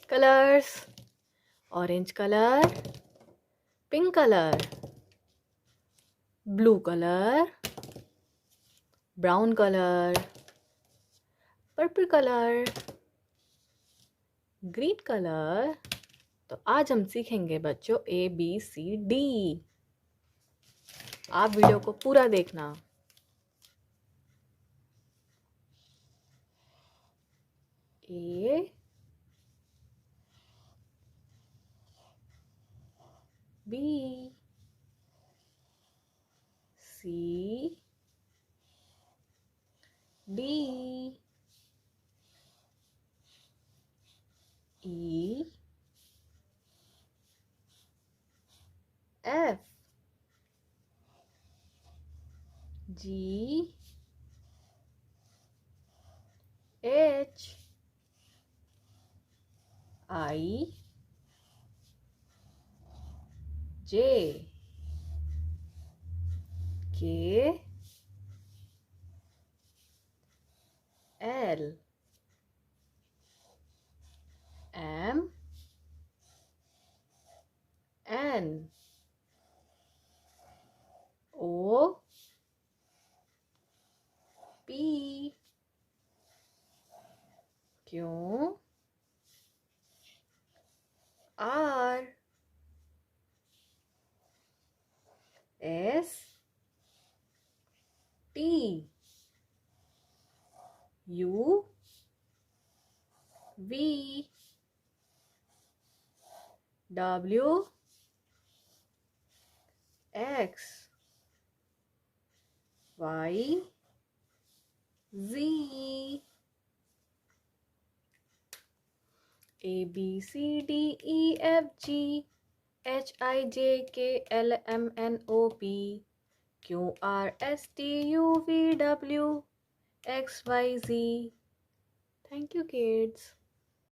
Colors: orange color, pink color, blue color, brown color, purple colour, green colour. तो आज हम सीखेंगे बच्चों ABCD। आप वीडियो को पूरा देखना। A B C D E F G H I J K L M N O P Q R S T U V W X Y Z A B C D E F G H I J K L M N O P Q R S T U V W X Y Z. Thank you, kids.